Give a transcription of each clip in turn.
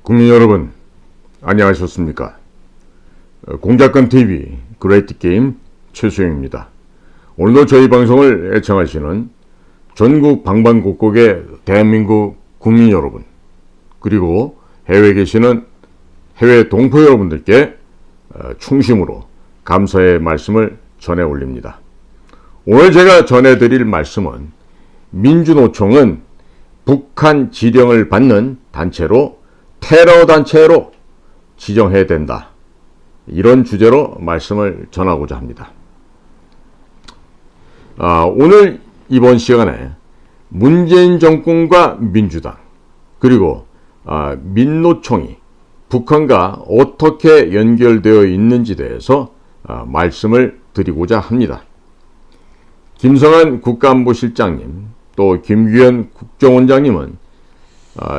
국민 여러분, 안녕하셨습니까? 공작권TV 그레이트 게임 최수영입니다. 오늘도 저희 방송을 애청하시는 전국 방방곡곡의 대한민국 국민 여러분, 그리고 해외에 계시는 해외 동포 여러분들께 충심으로 감사의 말씀을 전해 올립니다. 오늘 제가 전해드릴 말씀은 민주노총은 북한 지령을 받는 단체로 테러 단체로 지정해야 된다. 이런 주제로 말씀을 전하고자 합니다. 오늘 이번 시간에 문재인 정권과 민주당 그리고 민노총이 북한과 어떻게 연결되어 있는지 대해서 말씀을 드리고자 합니다. 김성한 국가안보실장님 또 김규현 국정원장님은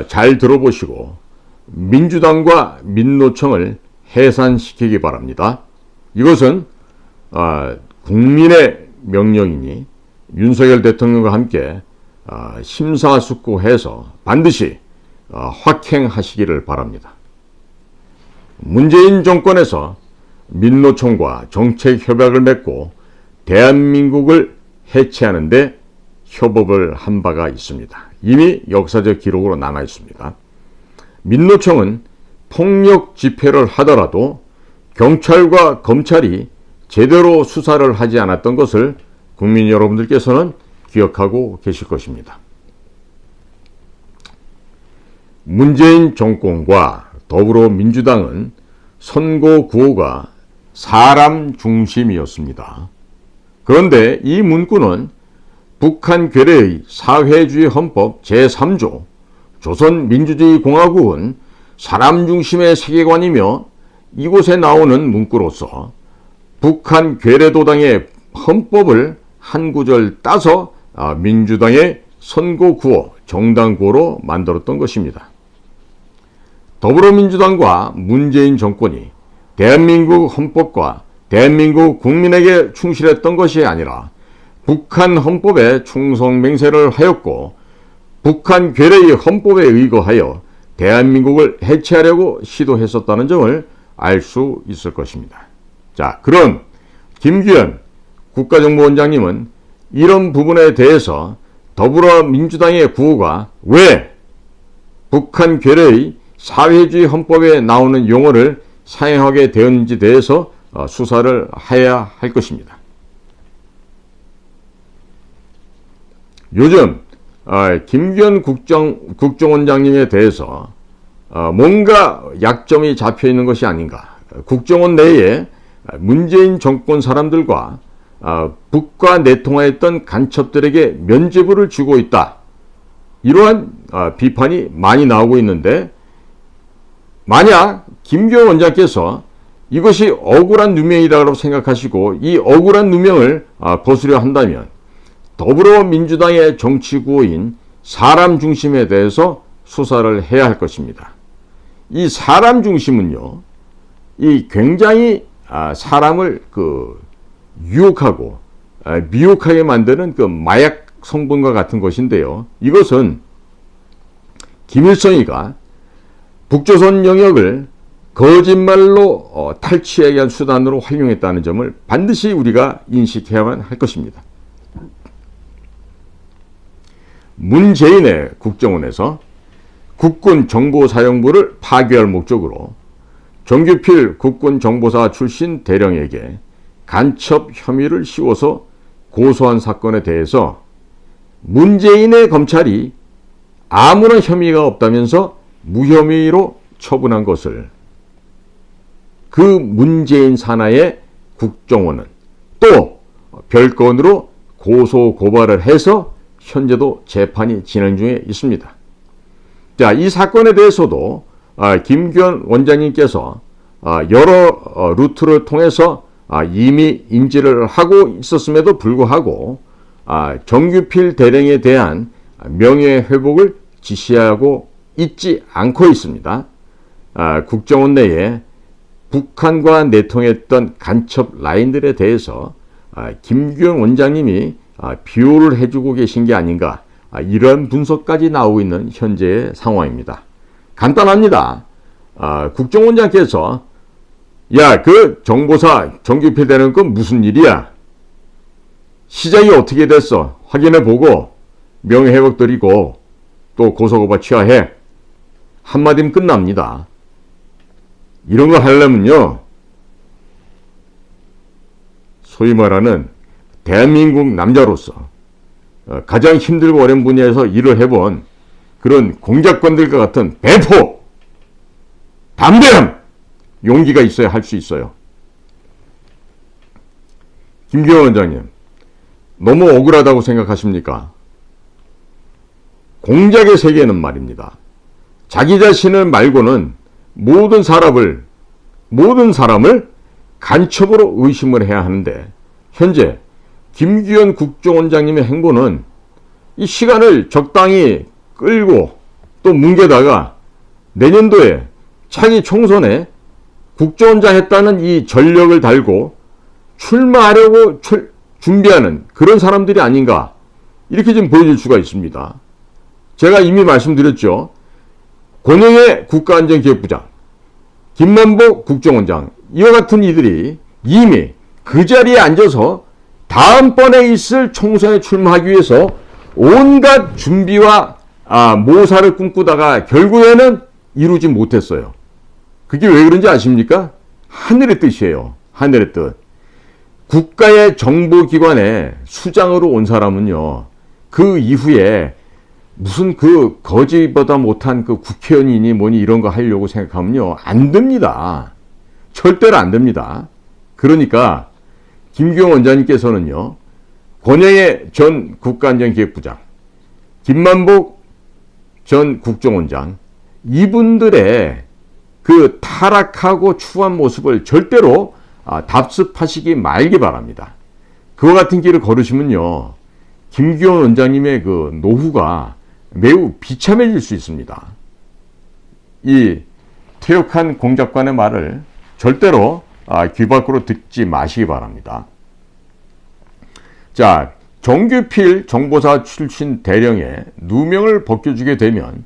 잘 들어보시고 민주당과 민노총을 해산시키기 바랍니다. 이것은 국민의 명령이니 윤석열 대통령과 함께 심사숙고해서 반드시 확행하시기를 바랍니다. 문재인 정권에서 민노총과 정책협약을 맺고 대한민국을 해체하는 데 협업을 한 바가 있습니다. 이미 역사적 기록으로 남아 있습니다. 민노총은 폭력 집회를 하더라도 경찰과 검찰이 제대로 수사를 하지 않았던 것을 국민 여러분들께서는 기억하고 계실 것입니다. 문재인 정권과 더불어민주당은 선거 구호가 사람 중심이었습니다. 그런데 이 문구는 북한 괴뢰의 사회주의 헌법 제3조 조선민주주의공화국은 사람 중심의 세계관이며 이곳에 나오는 문구로서 북한 괴뢰도당의 헌법을 한 구절 따서 민주당의 선거구호, 정당구호로 만들었던 것입니다. 더불어민주당과 문재인 정권이 대한민국 헌법과 대한민국 국민에게 충실했던 것이 아니라 북한 헌법에 충성맹세를 하였고 북한 괴뢰의 헌법에 의거하여 대한민국을 해체하려고 시도했었다는 점을 알 수 있을 것입니다. 자, 그럼 김규현 국가정보원장님은 이런 부분에 대해서 더불어민주당의 구호가 왜 북한 괴뢰의 사회주의 헌법에 나오는 용어를 사용하게 되었는지 대해서 수사를 해야 할 것입니다. 요즘 김규현 국정원장님에 대해서 뭔가 약점이 잡혀 있는 것이 아닌가. 국정원 내에 문재인 정권 사람들과 북과 내통하였던 간첩들에게 면죄부를 주고 있다. 이러한 비판이 많이 나오고 있는데 만약 김규현 원장께서 이것이 억울한 누명이라고 생각하시고 이 억울한 누명을 벗으려 한다면 더불어민주당의 정치구호인 사람 중심에 대해서 수사를 해야 할 것입니다. 이 사람 중심은요, 이 굉장히 사람을 유혹하고 미혹하게 만드는 마약 성분과 같은 것인데요. 이것은 김일성이가 북조선 영역을 거짓말로 탈취하기 위한 수단으로 활용했다는 점을 반드시 우리가 인식해야만 할 것입니다. 문재인의 국정원에서 국군정보사령부를 파괴할 목적으로 정규필 국군정보사 출신 대령에게 간첩 혐의를 씌워서 고소한 사건에 대해서 문재인의 검찰이 아무런 혐의가 없다면서 무혐의로 처분한 것을 그 문재인 산하의 국정원은 또 별건으로 고소 고발을 해서 현재도 재판이 진행 중에 있습니다. 자, 이 사건에 대해서도 김규현 원장님께서 여러 루트를 통해서 이미 인지를 하고 있었음에도 불구하고 정규필 대령에 대한 명예회복을 지시하고 있지 않고 있습니다. 국정원 내에 북한과 내통했던 간첩 라인들에 대해서 김규현 원장님이 비호를 해주고 계신 게 아닌가, 이런 분석까지 나오고 있는 현재의 상황입니다. 간단합니다. 국정원장께서 야, 그 정보사 정규폐되는 건 무슨 일이야? 시작이 어떻게 됐어? 확인해보고 명예회복 드리고 또 고소고발 취하해. 한마디면 끝납니다. 이런 거 하려면요, 소위 말하는 대한민국 남자로서 가장 힘들고 어려운 분야에서 일을 해본 그런 공작관들과 같은 배포, 담대함, 용기가 있어야 할 수 있어요. 김기현 원장님, 너무 억울하다고 생각하십니까? 공작의 세계는 말입니다. 자기 자신을 말고는 모든 사람을 간첩으로 의심을 해야 하는데, 현재 김기현 국정원장님의 행보는 이 시간을 적당히 끌고 또 뭉개다가 내년도에 차기 총선에 국정원장 했다는 이 전력을 달고 출마하려고 준비하는 그런 사람들이 아닌가, 이렇게 좀 보여줄 수가 있습니다. 제가 이미 말씀드렸죠. 권영애 국가안전기획부장, 김만복 국정원장, 이와 같은 이들이 이미 그 자리에 앉아서 다음번에 있을 총선에 출마하기 위해서 온갖 준비와 모사를 꿈꾸다가 결국에는 이루지 못했어요. 그게 왜 그런지 아십니까? 하늘의 뜻이에요. 하늘의 뜻. 국가의 정보기관에 수장으로 온 사람은요, 그 이후에 무슨 그 거지보다 못한 그 국회의원이니 뭐니 이런 거 하려고 생각하면요, 안 됩니다. 절대로 안 됩니다. 그러니까 김기현 원장님께서는요, 권영애 전 국가안전기획부장, 김만복 전 국정원장, 이분들의 그 타락하고 추한 모습을 절대로 답습하시기 말기 바랍니다. 그와 같은 길을 걸으시면요, 김기현 원장님의 그 노후가 매우 비참해질 수 있습니다. 이 퇴역한 공작관의 말을 절대로 귀 밖으로 듣지 마시기 바랍니다. 자, 정규필 정보사 출신 대령에 누명을 벗겨주게 되면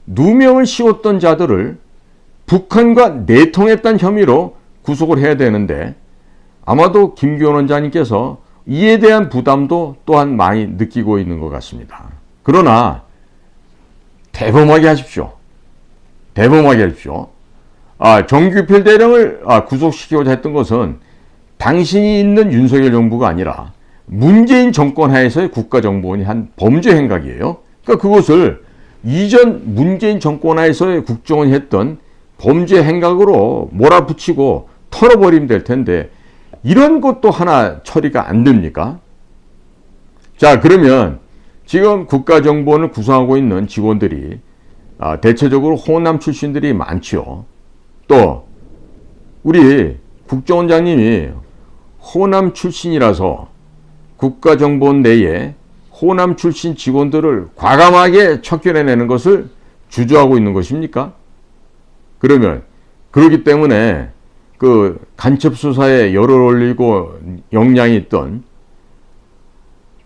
누명을 씌웠던 자들을 북한과 내통했다는 혐의로 구속을 해야 되는데, 아마도 김기현 원장님께서 이에 대한 부담도 또한 많이 느끼고 있는 것 같습니다. 그러나 대범하게 하십시오. 대범하게 하십시오. 정규필 대령을 구속시키고자 했던 것은 당신이 있는 윤석열 정부가 아니라 문재인 정권 하에서의 국가정보원이 한 범죄 행각이에요. 그러니까 그것을 이전 문재인 정권 하에서의 국정원이 했던 범죄 행각으로 몰아붙이고 털어버리면 될 텐데, 이런 것도 하나 처리가 안 됩니까? 자, 그러면 지금 국가정보원을 구성하고 있는 직원들이 대체적으로 호남 출신들이 많죠. 또 우리 국정원장님이 호남 출신이라서 국가정보원 내에 호남 출신 직원들을 과감하게 척결해내는 것을 주저하고 있는 것입니까? 그러면 그렇기 때문에 그 간첩 수사에 열을 올리고 역량이 있던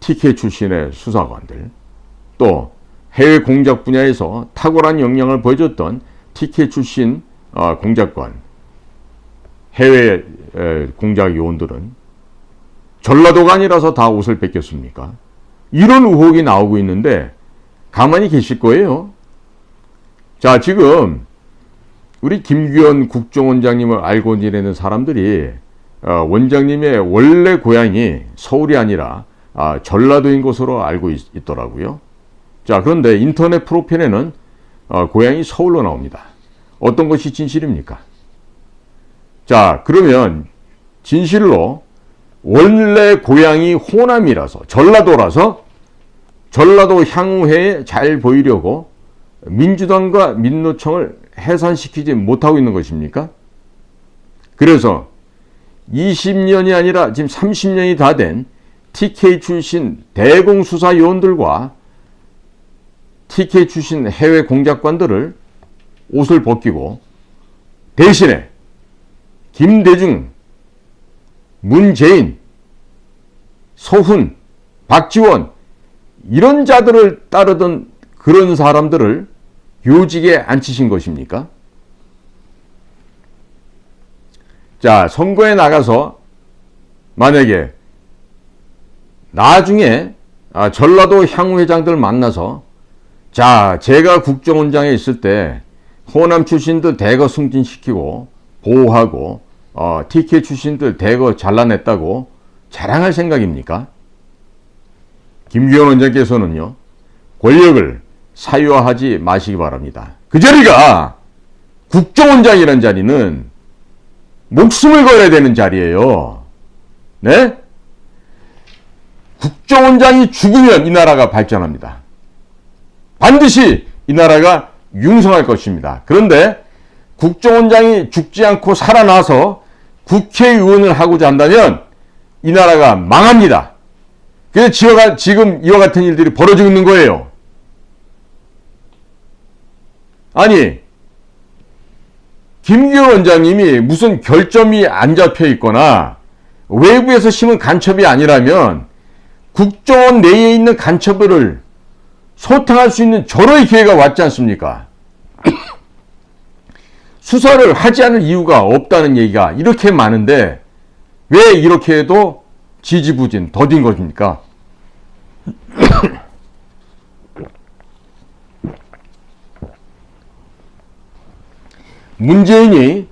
TK 출신의 수사관들, 또 해외 공작 분야에서 탁월한 역량을 보여줬던 TK 출신 공작관, 해외 공작 요원들은 전라도가 아니라서 다 옷을 뺏겼습니까? 이런 의혹이 나오고 있는데 가만히 계실 거예요? 자, 지금 우리 김기현 국정원장님을 알고 지내는 사람들이 원장님의 원래 고향이 서울이 아니라 전라도인 것으로 알고 있더라고요. 자, 그런데 인터넷 프로필에는 고향이 서울로 나옵니다. 어떤 것이 진실입니까? 자, 그러면 진실로 원래 고향이 호남이라서, 전라도라서 전라도 향후회에 잘 보이려고 민주당과 민노총을 해산시키지 못하고 있는 것입니까? 그래서 20년이 아니라 지금 30년이 다 된 TK 출신 대공수사 요원들과 TK 출신 해외 공작관들을 옷을 벗기고 대신에 김대중, 문재인, 서훈, 박지원 이런 자들을 따르던 그런 사람들을 요직에 앉히신 것입니까? 자, 선거에 나가서 만약에 나중에 전라도 향후 회장들 만나서 자, 제가 국정원장에 있을 때 호남 출신들 대거 승진시키고 보호하고 TK 출신들 대거 잘라냈다고 자랑할 생각입니까? 김규현 원장께서는요, 권력을 사유화하지 마시기 바랍니다. 그 자리가 국정원장이라는 자리는 목숨을 걸어야 되는 자리예요. 네? 국정원장이 죽으면 이 나라가 발전합니다. 반드시 이 나라가 융성할 것입니다. 그런데 국정원장이 죽지 않고 살아나서 국회의원을 하고자 한다면 이 나라가 망합니다. 그래서 지금 이와 같은 일들이 벌어지고 있는 거예요. 아니, 김규현 원장님이 무슨 결점이 안 잡혀 있거나 외부에서 심은 간첩이 아니라면 국정원 내에 있는 간첩들을 소탕할 수 있는 절호의 기회가 왔지 않습니까? 수사를 하지 않을 이유가 없다는 얘기가 이렇게 많은데 왜 이렇게 해도 지지부진 더딘 것입니까? 문재인이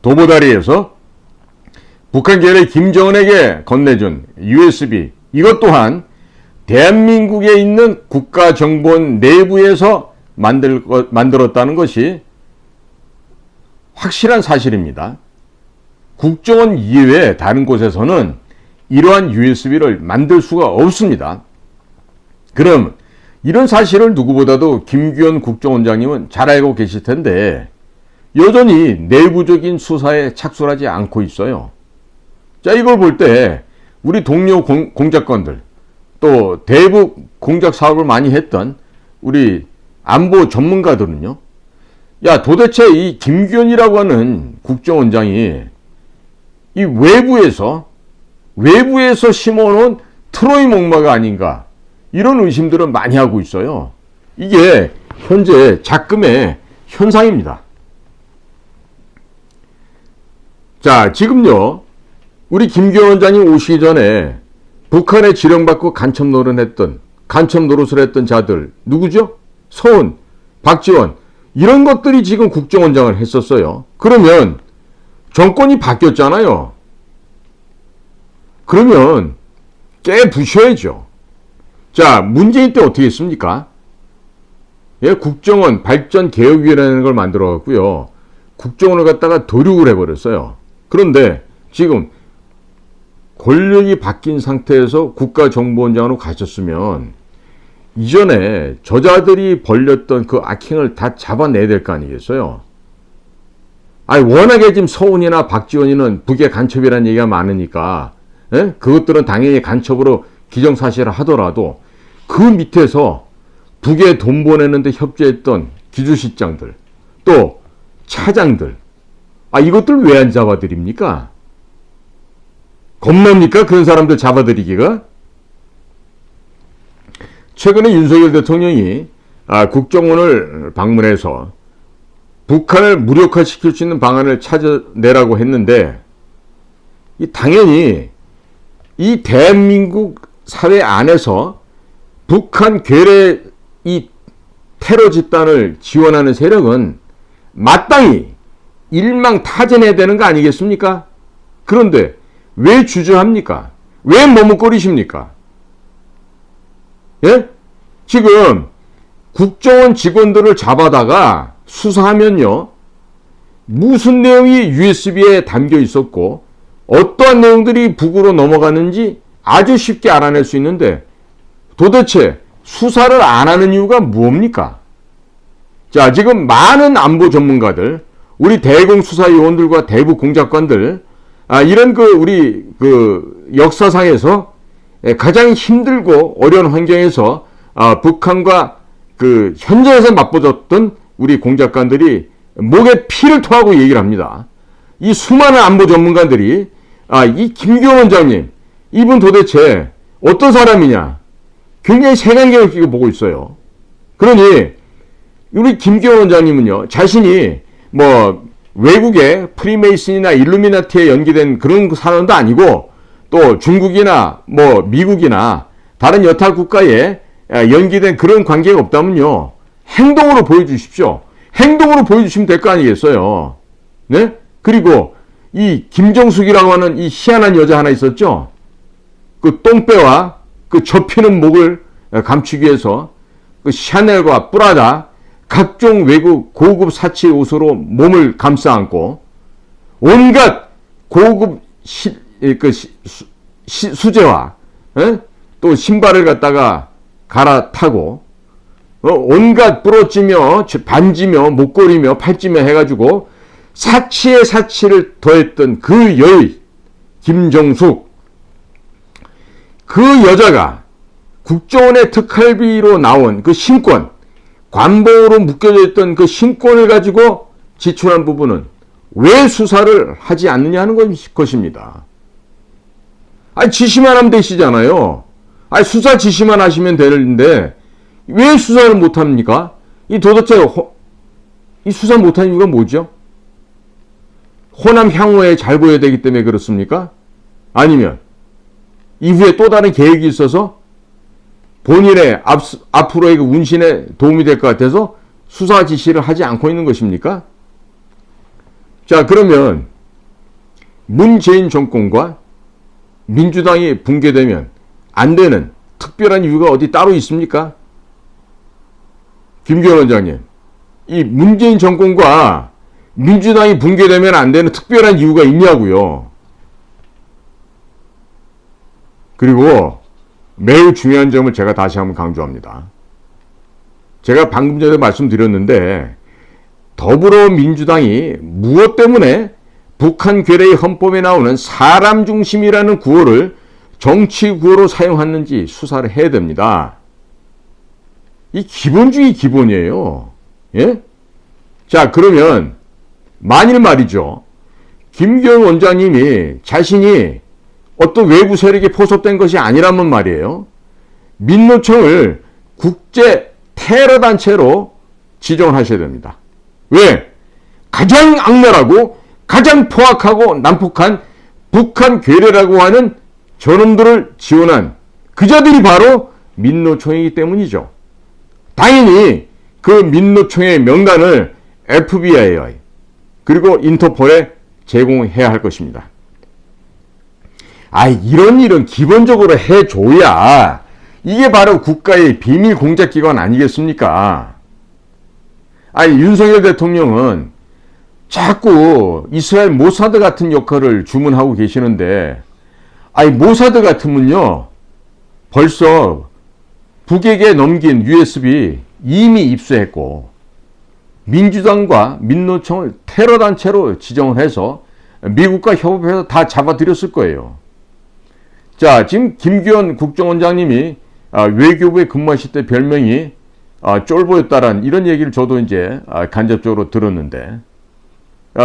도보다리에서 북한 계열의 김정은에게 건네준 USB, 이것 또한 대한민국에 있는 국가정보원 내부에서 만들었다는 것이 확실한 사실입니다. 국정원 이외에 다른 곳에서는 이러한 USB를 만들 수가 없습니다. 그럼 이런 사실을 누구보다도 김규현 국정원장님은 잘 알고 계실 텐데 여전히 내부적인 수사에 착수하지 않고 있어요. 자, 이걸 볼 때 우리 동료 공작관들, 또 대북 공작 사업을 많이 했던 우리 안보 전문가들은요, 야, 도대체 이 김규현이라고 하는 국정원장이 이 외부에서 심어놓은 트로이 목마가 아닌가, 이런 의심들은 많이 하고 있어요. 이게 현재 작금의 현상입니다. 자, 지금요, 우리 김규현 원장님 오시기 전에 북한에 지령받고 간첩 노릇을 했던 자들 누구죠? 서훈, 박지원, 이런 것들이 지금 국정원장을 했었어요. 그러면 정권이 바뀌었잖아요. 그러면 깨부셔야죠. 자, 문재인 때 어떻게 했습니까? 예, 국정원 발전개혁위원회라는 걸 만들어 갖고요, 국정원을 갖다가 도륙을 해버렸어요. 그런데 지금 권력이 바뀐 상태에서 국가정보원장으로 가셨으면 이전에 저자들이 벌렸던 그 악행을 다 잡아내야 될 거 아니겠어요? 아니, 워낙에 지금 서훈이나 박지원이는 북의 간첩이라는 얘기가 많으니까, 예? 그것들은 당연히 간첩으로 기정사실을 하더라도 그 밑에서 북에 돈 보내는데 협조했던 기주실장들, 또 차장들, 이것들 왜 안 잡아드립니까? 겁납니까? 그런 사람들 잡아들이기가? 최근에 윤석열 대통령이 국정원을 방문해서 북한을 무력화시킬 수 있는 방안을 찾아내라고 했는데, 당연히 이 대한민국 사회 안에서 북한 괴뢰 이 테러 집단을 지원하는 세력은 마땅히 일망타진해야 되는 거 아니겠습니까? 그런데 왜 주저합니까? 왜 머뭇거리십니까? 예? 지금 국정원 직원들을 잡아다가 수사하면요, 무슨 내용이 USB에 담겨 있었고 어떠한 내용들이 북으로 넘어가는지 아주 쉽게 알아낼 수 있는데 도대체 수사를 안 하는 이유가 뭡니까? 자, 지금 많은 안보 전문가들, 우리 대공수사요원들과 대북 공작관들, 이런 우리 역사상에서 가장 힘들고 어려운 환경에서 북한과 현장에서 맞붙었던 우리 공작관들이 목에 피를 토하고 얘기를 합니다. 이 수많은 안보 전문가들이 이 김규현 원장님, 이분 도대체 어떤 사람이냐, 굉장히 색안경을 끼고 보고 있어요. 그러니 우리 김규현 원장님은요, 자신이 외국의 프리메이슨이나 일루미나티에 연계된 그런 사람도 아니고 또 중국이나 뭐 미국이나 다른 여타 국가에 연계된 그런 관계가 없다면요. 행동으로 보여주십시오. 행동으로 보여주시면 될 거 아니겠어요. 네? 그리고 이 김정숙이라고 하는 이 희한한 여자 하나 있었죠. 그 똥배와 그 접히는 목을 감추기 위해서 그 샤넬과 프라다 각종 외국 고급 사치 옷으로 몸을 감싸 안고 온갖 고급 수제화 또 신발을 갖다가 갈아타고 온갖 부러지며 반지며 목걸이며 팔찌며 해가지고 사치에 사치를 더했던 그 여인 김정숙, 그 여자가 국정원의 특활비로 나온 그 신권, 관봉으로 묶여져 있던 그 신권을 가지고 지출한 부분은 왜 수사를 하지 않느냐는 것입니다. 아니, 지시만 하면 되시잖아요. 아니, 수사 지시만 하시면 되는데 왜 수사를 못합니까? 이 도대체 이 수사 못한 이유가 뭐죠? 호남 향후에 잘 보여야 되기 때문에 그렇습니까? 아니면 이후에 또 다른 계획이 있어서 본인의 앞으로의 그 운신에 도움이 될 것 같아서 수사 지시를 하지 않고 있는 것입니까? 자, 그러면 문재인 정권과 민주당이 붕괴되면 안 되는 특별한 이유가 어디 따로 있습니까? 김기현 원장님, 이 문재인 정권과 민주당이 붕괴되면 안 되는 특별한 이유가 있냐고요. 그리고 매우 중요한 점을 제가 다시 한번 강조합니다. 제가 방금 전에 말씀드렸는데 더불어민주당이 무엇 때문에 북한 괴뢰의 헌법에 나오는 사람 중심이라는 구호를 정치 구호로 사용했는지 수사를 해야 됩니다. 이 기본 중의 기본이에요. 예? 자, 그러면 만일 말이죠. 김기현 원장님이 자신이 어떤 외부 세력에 포섭된 것이 아니라면 말이에요. 민노총을 국제 테러 단체로 지정하셔야 됩니다. 왜? 가장 악랄하고 가장 포악하고 난폭한 북한 괴뢰라고 하는 저놈들을 지원한 그자들이 바로 민노총이기 때문이죠. 당연히 그 민노총의 명단을 FBI 그리고 인터폴에 제공해야 할 것입니다. 이런 일은 기본적으로 해줘야 이게 바로 국가의 비밀 공작기관 아니겠습니까? 윤석열 대통령은 자꾸 이스라엘 모사드 같은 역할을 주문하고 계시는데, 모사드 같으면요, 벌써 북에게 넘긴 USB 이미 입수했고, 민주당과 민노총을 테러단체로 지정을 해서 미국과 협업해서 다 잡아들였을 거예요. 자, 지금 김기현 국정원장님이 외교부에 근무하실 때 별명이 쫄보였다라는 이런 얘기를 저도 이제 간접적으로 들었는데,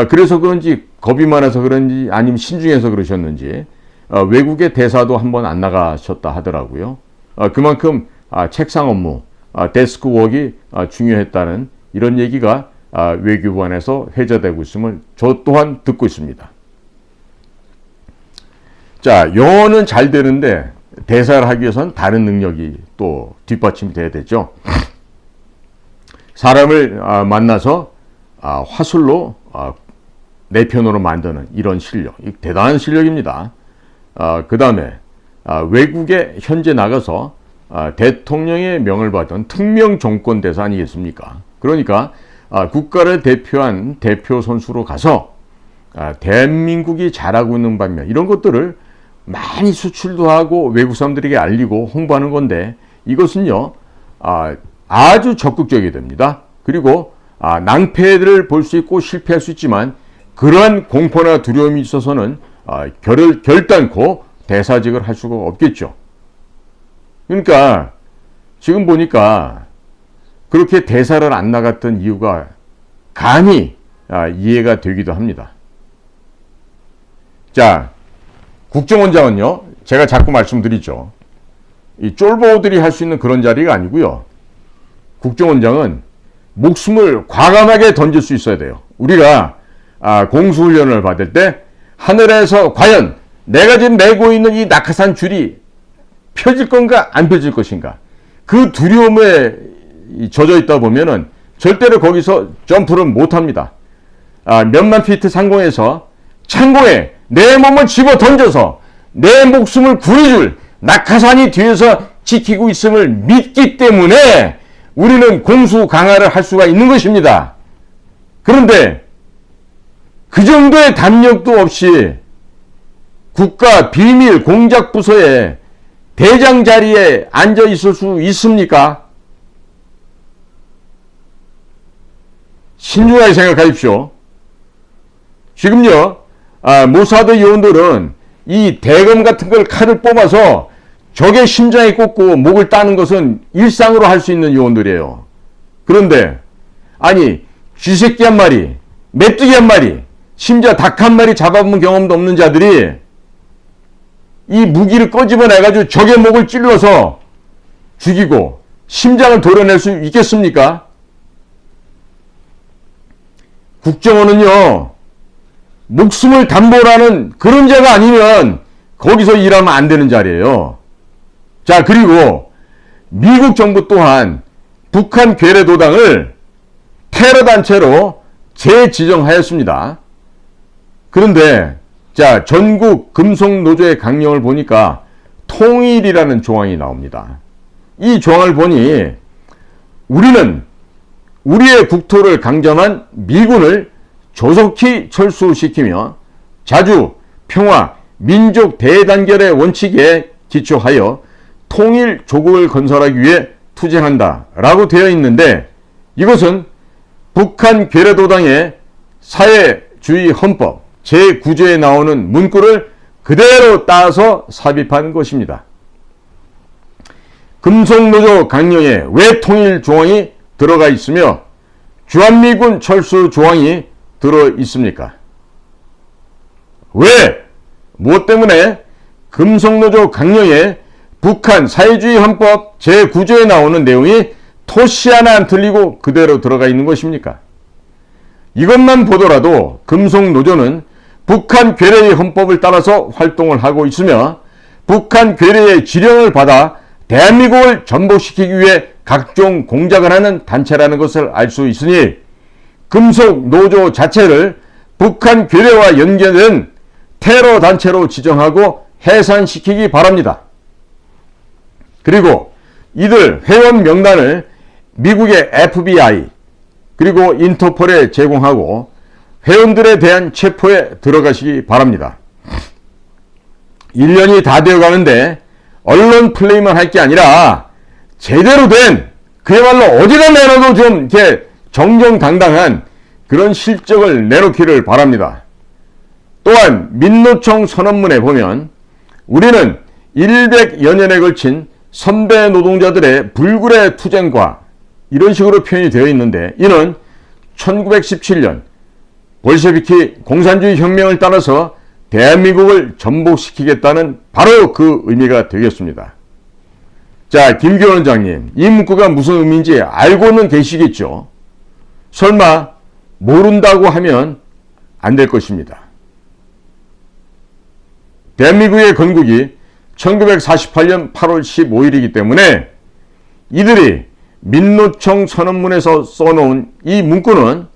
그래서 그런지 겁이 많아서 그런지 아니면 신중해서 그러셨는지 외국의 대사도 한번 안 나가셨다 하더라고요. 그만큼 책상 업무, 데스크 웍이 중요했다는 이런 얘기가 외교부 안에서 회자되고 있음을 저 또한 듣고 있습니다. 자, 영어는 잘 되는데 대사를 하기 위해서는 다른 능력이 또 뒷받침이 돼야 되죠. 사람을 만나서 화술로 내 편으로 만드는 이런 실력, 대단한 실력입니다. 그 다음에 외국에 현재 나가서 대통령의 명을 받은 특명 정권 대사 아니겠습니까? 그러니까 국가를 대표한 대표 선수로 가서 대한민국이 잘하고 있는 방면 이런 것들을 많이 수출도 하고 외국 사람들에게 알리고 홍보하는 건데, 이것은요 아주 적극적이 됩니다. 그리고 낭패를 볼 수 있고 실패할 수 있지만 그러한 공포나 두려움이 있어서는 결단코 대사직을 할 수가 없겠죠. 그러니까 지금 보니까 그렇게 대사를 안 나갔던 이유가 간이 이해가 되기도 합니다. 자, 국정원장은요, 제가 자꾸 말씀드리죠. 이 쫄보들이 할 수 있는 그런 자리가 아니고요. 국정원장은 목숨을 과감하게 던질 수 있어야 돼요. 우리가 공수훈련을 받을 때 하늘에서 과연 내가 지금 메고 있는 이 낙하산 줄이 펴질 건가 안 펴질 것인가, 그 두려움에 젖어 있다 보면은 절대로 거기서 점프를 못합니다. 몇만 피트 상공에서 창고에 내 몸을 집어 던져서 내 목숨을 구해줄 낙하산이 뒤에서 지키고 있음을 믿기 때문에 우리는 공수 강화를 할 수가 있는 것입니다. 그런데 그 정도의 담력도 없이 국가 비밀 공작 부서에 대장 자리에 앉아 있을 수 있습니까? 신중하게 생각하십시오. 지금요, 모사드 요원들은 이 대검 같은 걸 칼을 뽑아서 적의 심장에 꽂고 목을 따는 것은 일상으로 할 수 있는 요원들이에요. 그런데 아니, 쥐새끼 한 마리, 메뚜기 한 마리, 심지어 닭 한 마리 잡아본 경험도 없는 자들이 이 무기를 꺼집어내가지고 적의 목을 찔러서 죽이고 심장을 도려낼 수 있겠습니까? 국정원은요, 목숨을 담보라는 그런 자가 아니면 거기서 일하면 안 되는 자리예요. 자, 그리고 미국 정부 또한 북한 괴뢰도당을 테러단체로 재지정하였습니다. 그런데 자, 전국 금속노조의 강령을 보니까 통일이라는 조항이 나옵니다. 이 조항을 보니 우리는 우리의 국토를 강점한 미군을 조속히 철수시키며 자주, 평화, 민족 대단결의 원칙에 기초하여 통일 조국을 건설하기 위해 투쟁한다 라고 되어 있는데, 이것은 북한 괴뢰도당의 사회주의 헌법 제9조에 나오는 문구를 그대로 따서 삽입한 것입니다. 금속노조 강령에 왜 통일 조항이 들어가 있으며 주한미군 철수 조항이 들어 있습니까? 왜? 무엇 때문에 금속노조 강령에 북한 사회주의 헌법 제9조에 나오는 내용이 토시 하나 안 틀리고 그대로 들어가 있는 것입니까? 이것만 보더라도 금속노조는 북한 괴뢰의 헌법을 따라서 활동을 하고 있으며 북한 괴뢰의 지령을 받아 대한민국을 전복시키기 위해 각종 공작을 하는 단체라는 것을 알 수 있으니 금속노조 자체를 북한 괴뢰와 연계된 테러 단체로 지정하고 해산시키기 바랍니다. 그리고 이들 회원 명단을 미국의 FBI 그리고 인터폴에 제공하고 회원들에 대한 체포에 들어가시기 바랍니다. 1년이 다 되어가는데 언론 플레이만 할 게 아니라 제대로 된, 그야말로 어디다 내놔도 좀 이렇게 정정당당한 그런 실적을 내놓기를 바랍니다. 또한 민노총 선언문에 보면 우리는 100여 년에 걸친 선배 노동자들의 불굴의 투쟁과 이런 식으로 표현이 되어 있는데, 이는 1917년 볼셰비키 공산주의 혁명을 따라서 대한민국을 전복시키겠다는 바로 그 의미가 되겠습니다. 자, 김기현 원장님, 이 문구가 무슨 의미인지 알고는 계시겠죠? 설마 모른다고 하면 안 될 것입니다. 대한민국의 건국이 1948년 8월 15일이기 때문에 이들이 민노총 선언문에서 써놓은 이 문구는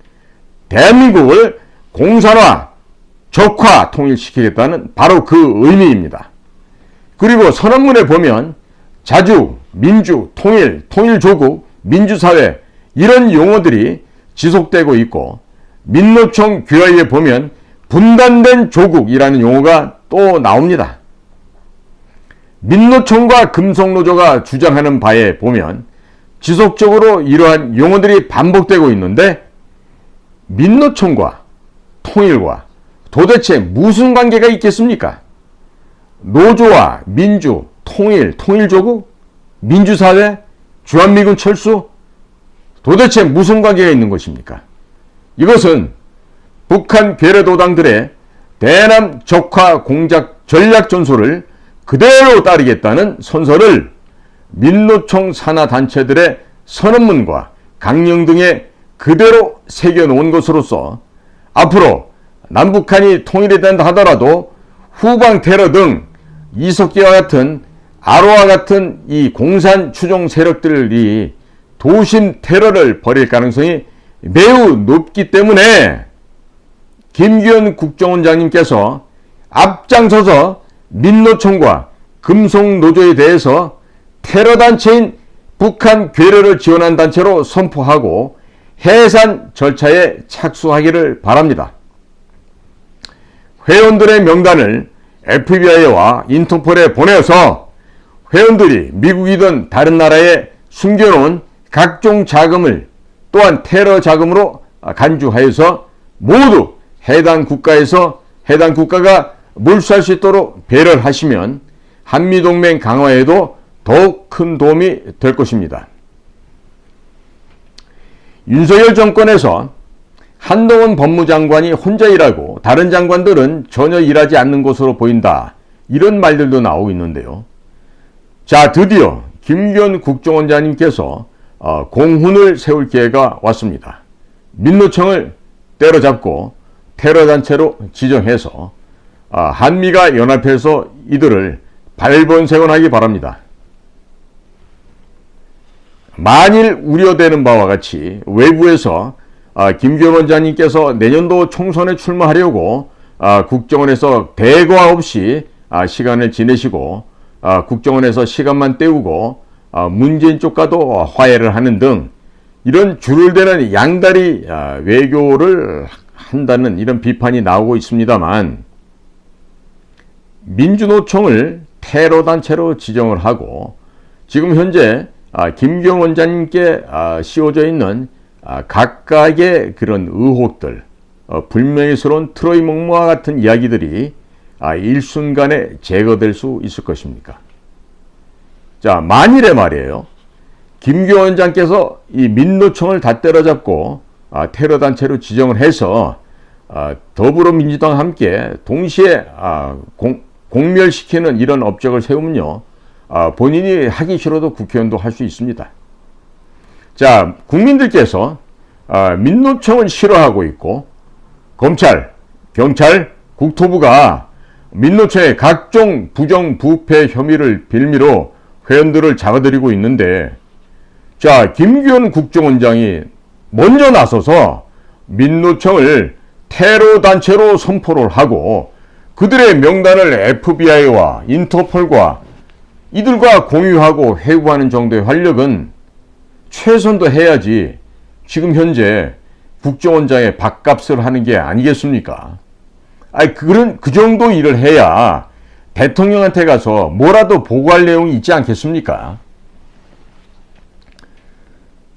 대한민국을 공산화, 적화, 통일시키겠다는 바로 그 의미입니다. 그리고 선언문에 보면 자주, 민주, 통일, 통일조국, 민주사회 이런 용어들이 지속되고 있고, 민노총 규약에 보면 분단된 조국이라는 용어가 또 나옵니다. 민노총과 금속노조가 주장하는 바에 보면 지속적으로 이러한 용어들이 반복되고 있는데, 민노총과 통일과 도대체 무슨 관계가 있겠습니까? 노조와 민주, 통일, 통일조국, 민주사회, 주한미군 철수, 도대체 무슨 관계가 있는 것입니까? 이것은 북한 괴뢰도당들의 대남 적화 공작 전략 전술을 그대로 따르겠다는 선서를 민노총 산하 단체들의 선언문과 강령 등에 그대로 새겨놓은 것으로서 앞으로 남북한이 통일이 된다 하더라도 후방 테러 등 이석기와 같은 아로와 같은 이 공산 추종 세력들이 도심 테러를 벌일 가능성이 매우 높기 때문에 김규현 국정원장님께서 앞장서서 민노총과 금속노조에 대해서 테러단체인 북한 괴뢰를 지원한 단체로 선포하고 해산 절차에 착수하기를 바랍니다. 회원들의 명단을 FBI와 인터폴에 보내서 회원들이 미국이든 다른 나라에 숨겨놓은 각종 자금을 또한 테러 자금으로 간주하여서 모두 해당 국가가 몰수할 수 있도록 배려를 하시면 한미동맹 강화에도 더욱 큰 도움이 될 것입니다. 윤석열 정권에서 한동훈 법무장관이 혼자 일하고 다른 장관들은 전혀 일하지 않는 것으로 보인다. 이런 말들도 나오고 있는데요. 자, 드디어 김규현 국정원장님께서 공훈을 세울 기회가 왔습니다. 민노총을 때려잡고 테러단체로 지정해서 한미가 연합해서 이들을 발본색원하기 바랍니다. 만일 우려되는 바와 같이 외부에서 김규현 원장님께서 내년도 총선에 출마하려고 국정원에서 대과 없이 시간을 지내시고 국정원에서 시간만 때우고 문재인 쪽과도 화해를 하는 등 이런 줄을 대는 양다리 외교를 한다는 이런 비판이 나오고 있습니다만 민주노총을 테러단체로 지정을 하고 지금 현재 김규현 원장님께 씌워져 있는 각각의 그런 의혹들, 불명예스러운 트로이 목마와 같은 이야기들이 일순간에 제거될 수 있을 것입니까? 자, 만일에 말이에요. 김규현 원장께서 이 민노총을 다 때려잡고 테러단체로 지정을 해서 더불어민주당과 함께 동시에 공멸시키는 이런 업적을 세우면요. 본인이 하기 싫어도 국회의원도 할 수 있습니다. 자, 국민들께서 민노총을 싫어하고 있고 검찰, 경찰, 국토부가 민노총의 각종 부정부패 혐의를 빌미로 회원들을 잡아들이고 있는데 자, 김규현 국정원장이 먼저 나서서 민노총을 테러단체로 선포를 하고 그들의 명단을 FBI와 인터폴과 이들과 공유하고 회부하는 정도의 활력은 최선도 해야지 지금 현재 국정원장의 밥값을 하는 게 아니겠습니까? 그 정도 일을 해야 대통령한테 가서 뭐라도 보고할 내용이 있지 않겠습니까?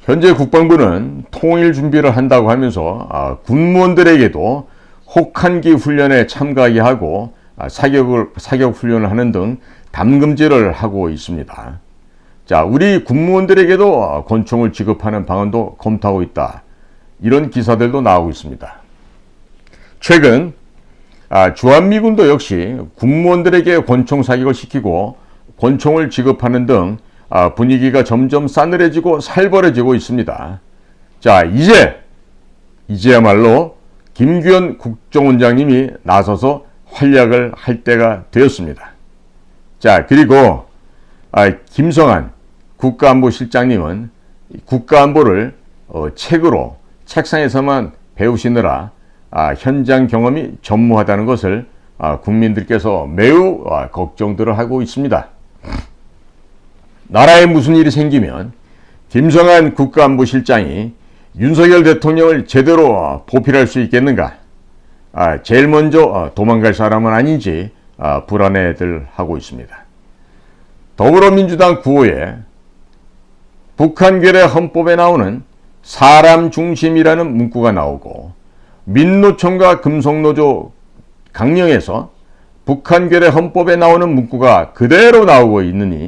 현재 국방부는 통일 준비를 한다고 하면서 군무원들에게도 혹한기 훈련에 참가하게 하고 사격 훈련을 하는 등 담금질을 하고 있습니다. 자, 우리 군무원들에게도 권총을 지급하는 방안도 검토하고 있다. 이런 기사들도 나오고 있습니다. 최근 주한미군도 역시 군무원들에게 권총 사격을 시키고 권총을 지급하는 등 분위기가 점점 싸늘해지고 살벌해지고 있습니다. 자, 이제야말로 김규현 국정원장님이 나서서 활약을 할 때가 되었습니다. 자, 그리고 김성한 국가안보실장님은 국가안보를 책으로 책상에서만 배우시느라 현장 경험이 전무하다는 것을 국민들께서 매우 걱정들을 하고 있습니다. 나라에 무슨 일이 생기면 김성한 국가안보실장이 윤석열 대통령을 제대로 보필할 수 있겠는가? 제일 먼저 도망갈 사람은 아닌지 불안해들 하고 있습니다. 더불어민주당 구호에 북한 괴뢰 헌법에 나오는 사람 중심이라는 문구가 나오고 민노총과 금속노조 강령에서 북한 괴뢰 헌법에 나오는 문구가 그대로 나오고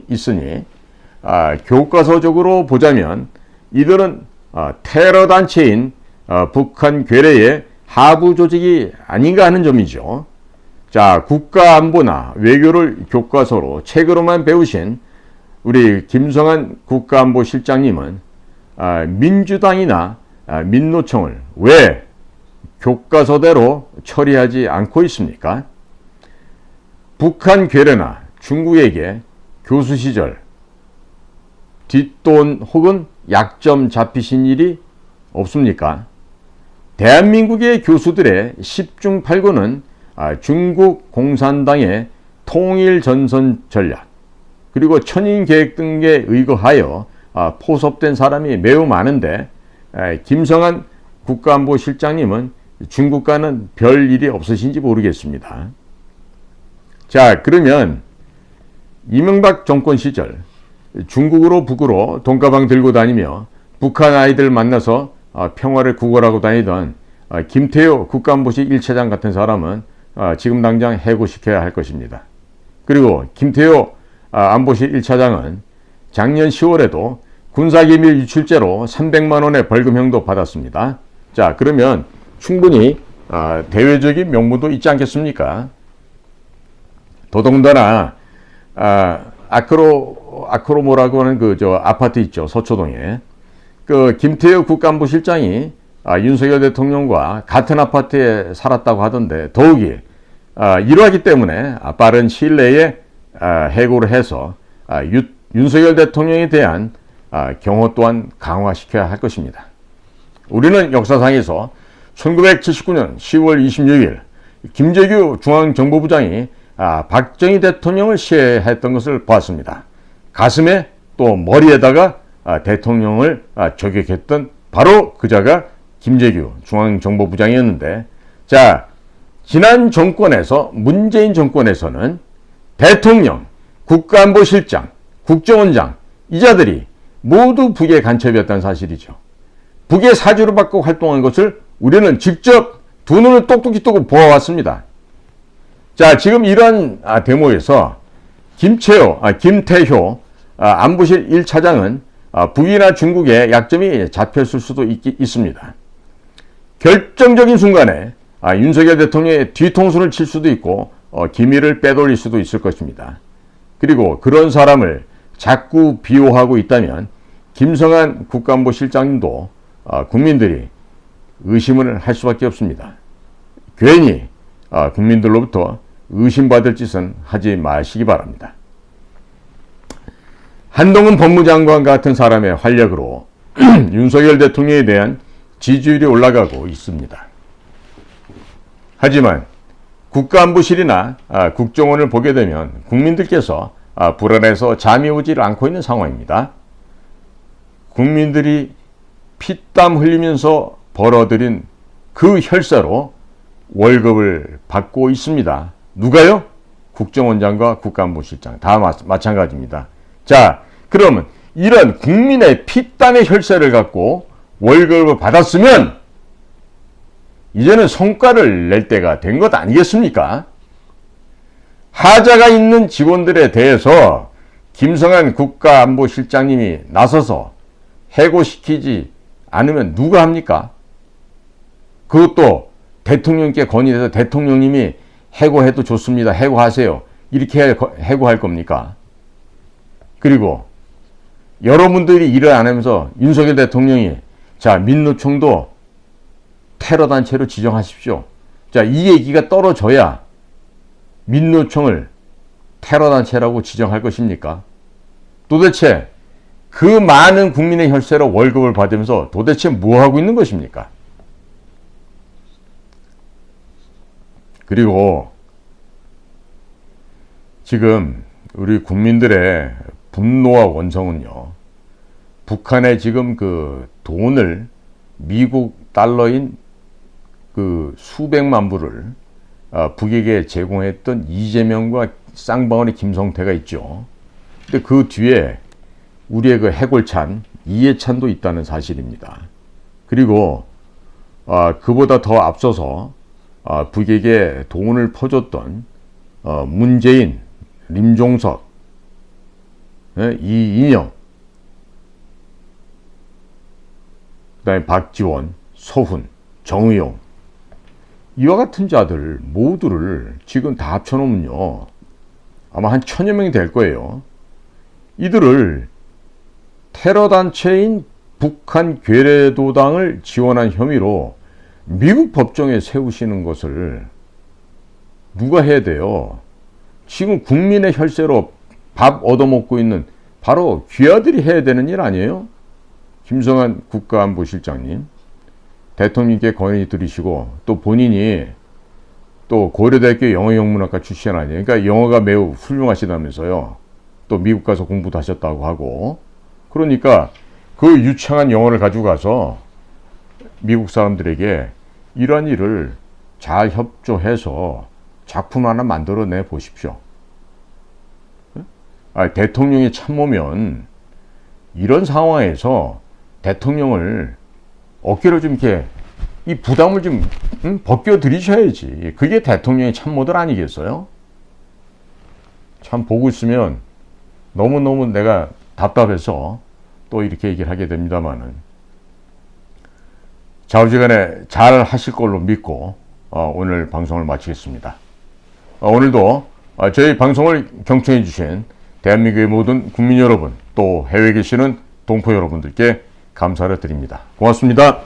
있으니 교과서적으로 보자면 이들은 테러 단체인 북한 괴뢰의 하부 조직이 아닌가 하는 점이죠. 자, 국가안보나 외교를 교과서로 책으로만 배우신 우리 김성한 국가안보실장님은 민주당이나 민노총을 왜 교과서대로 처리하지 않고 있습니까? 북한 괴뢰나 중국에게 교수 시절 뒷돈 혹은 약점 잡히신 일이 없습니까? 대한민국의 교수들의 10중 8구는 중국 공산당의 통일 전선 전략 그리고 천인 계획 등에 의거하여 포섭된 사람이 매우 많은데 김성한 국가안보실장님은 중국과는 별 일이 없으신지 모르겠습니다. 자, 그러면 이명박 정권 시절 중국으로 북으로 돈가방 들고 다니며 북한 아이들 만나서 평화를 구걸하고 다니던 김태효 국가안보실 1차장 같은 사람은 지금 당장 해고시켜야 할 것입니다. 그리고 김태효 안보실 1차장은 작년 10월에도 군사기밀 유출죄로 300만 원의 벌금형도 받았습니다. 자, 그러면 충분히 대외적인 명분도 있지 않겠습니까? 더더군다나 아크로모라고 하는 아파트 있죠, 서초동에. 김태효 국가안보실장이 윤석열 대통령과 같은 아파트에 살았다고 하던데 더욱이 이러하기 때문에 빠른 시일 내에 해고를 해서 윤석열 대통령에 대한 경호 또한 강화시켜야 할 것입니다. 우리는 역사상에서 1979년 10월 26일 김재규 중앙정보부장이 박정희 대통령을 시해했던 것을 보았습니다. 가슴에 또 머리에다가 대통령을 저격했던 바로 그자가 김재규 중앙정보부장이었는데, 자, 지난 정권에서 문재인 정권에서는 대통령, 국가안보실장, 국정원장 이 자들이 모두 북의 간첩이었다는 사실이죠. 북의 사주를 받고 활동한 것을 우리는 직접 두 눈을 똑똑히 뜨고 보아왔습니다. 자, 지금 이러한 데모에서 김태효 안보실 1차장은 북이나 중국의 약점이 잡혔을 수도 있습니다. 결정적인 순간에 윤석열 대통령의 뒤통수를 칠 수도 있고 기밀을 빼돌릴 수도 있을 것입니다. 그리고 그런 사람을 자꾸 비호하고 있다면 김성한 국가안보실장님도 국민들이 의심을 할 수밖에 없습니다. 괜히 국민들로부터 의심받을 짓은 하지 마시기 바랍니다. 한동훈 법무장관 같은 사람의 활약으로 윤석열 대통령에 대한 지지율이 올라가고 있습니다. 하지만 국가안보실이나 국정원을 보게 되면 국민들께서 불안해서 잠이 오질 않고 있는 상황입니다. 국민들이 피땀 흘리면서 벌어들인 그 혈세로 월급을 받고 있습니다. 누가요? 국정원장과 국가안보실장 다 마찬가지입니다. 자, 그러면 이런 국민의 피땀의 혈세를 갖고 월급을 받았으면 이제는 성과를 낼 때가 된 것 아니겠습니까? 하자가 있는 직원들에 대해서 김성한 국가안보실장님이 나서서 해고시키지 않으면 누가 합니까? 그것도 대통령께 건의해서 대통령님이 해고해도 좋습니다. 해고하세요. 이렇게 해고할 겁니까? 그리고 여러분들이 일을 안 하면서 윤석열 대통령이 자, 민노총도 테러단체로 지정하십시오. 자, 이 얘기가 떨어져야 민노총을 테러단체라고 지정할 것입니까? 도대체 그 많은 국민의 혈세로 월급을 받으면서 도대체 뭐 하고 있는 것입니까? 그리고 지금 우리 국민들의 분노와 원성은요, 북한의 지금 그 돈을 미국 달러인 그 수백만 불을 북에게 제공했던 이재명과 쌍방울의 김성태가 있죠. 근데 그 뒤에 우리의 그 해골찬 이해찬도 있다는 사실입니다. 그리고 그보다 더 앞서서 북에게 돈을 퍼줬던 문재인, 림종석, 이인영, 그다음에 박지원, 소훈, 정의용 이와 같은 자들 모두를 지금 다 합쳐놓으면요 아마 한 1000여 명이 될 거예요. 이들을 테러단체인 북한 괴뢰도당을 지원한 혐의로 미국 법정에 세우시는 것을 누가 해야 돼요? 지금 국민의 혈세로 밥 얻어먹고 있는 바로 귀하들이 해야 되는 일 아니에요? 김성한 국가안보실장님, 대통령께 건의 들으시고 또 본인이 또 고려대학교 영어영문학과 출신 아니에요? 그러니까 영어가 매우 훌륭하시다면서요. 또 미국 가서 공부도 하셨다고 하고. 그러니까 그 유창한 영어를 가지고 가서 미국 사람들에게 이러한 일을 잘 협조해서 작품 하나 만들어내 보십시오. 대통령이 참모면 이런 상황에서 대통령을 어깨로 좀 이렇게 이 부담을 좀 벗겨드리셔야지. 그게 대통령의 참모들 아니겠어요? 참 보고 있으면 너무너무 내가 답답해서 또 이렇게 얘기를 하게 됩니다만은 좌우지간에 잘 하실 걸로 믿고 오늘 방송을 마치겠습니다. 오늘도 저희 방송을 경청해 주신 대한민국의 모든 국민 여러분, 또 해외에 계시는 동포 여러분들께 감사를 드립니다. 고맙습니다.